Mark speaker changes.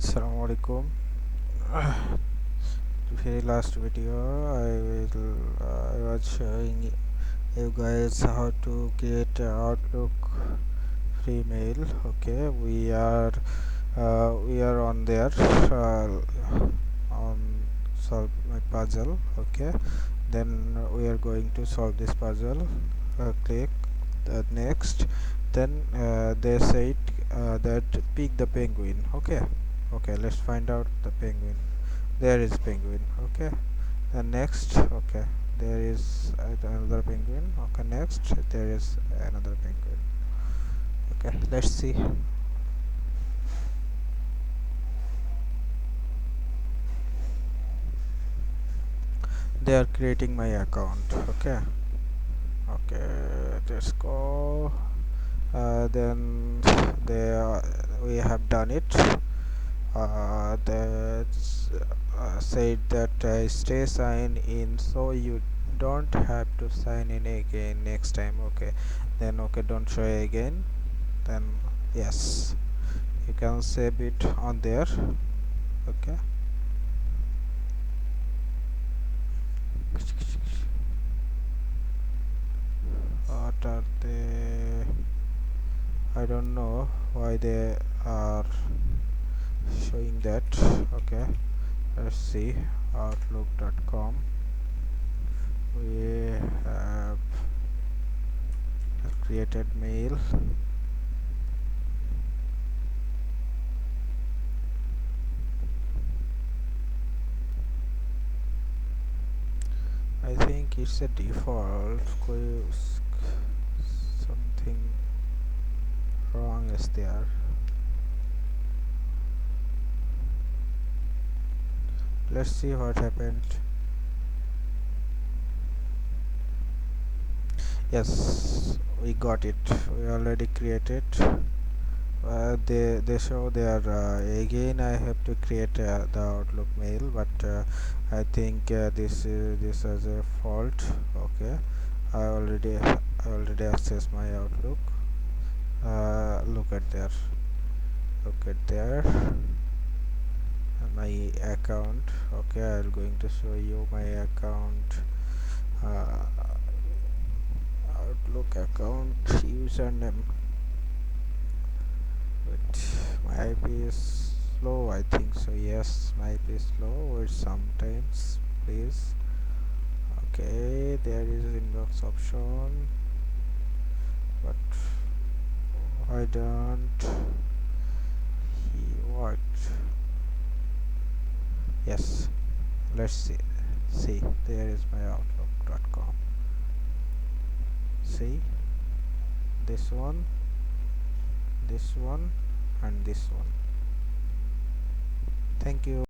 Speaker 1: Assalamu alaikum. The very last video I was showing you guys how to create a Outlook free mail. Okay, we are on there on solve my puzzle. Okay, then we are going to solve this puzzle. Click next. Then they said that pick the penguin. Okay, let's find out the penguin. There is penguin. Okay, and next. Okay, there is another penguin. Okay, next there is another penguin. Okay, let's see. They are creating my account. Okay, let's go. Then we have done it. That's said that stay sign in, so you don't have to sign in again next time. Okay, then okay, don't show again. Then yes, you can save it on there. Okay, what are they? I don't know why they are showing that. Okay, let's see. Outlook.com. We have created mail. I think it's a default. Something wrong is there. Let's see what happened. Yes, we got it. We already created. They show there again. I have to create the Outlook mail, but I think this is a fault. Okay, I already accessed my Outlook. Look at there. Look at there. My account. Okay, I'm going to show you my account. Uh, Outlook account username. But my IP is slow. I think so. Yes, my IP is slow. Wait sometimes, please. Okay, there is inbox option, but why don't he what? Yes, let's see. See, there is my outlook.com. See, this one, and this one. Thank you.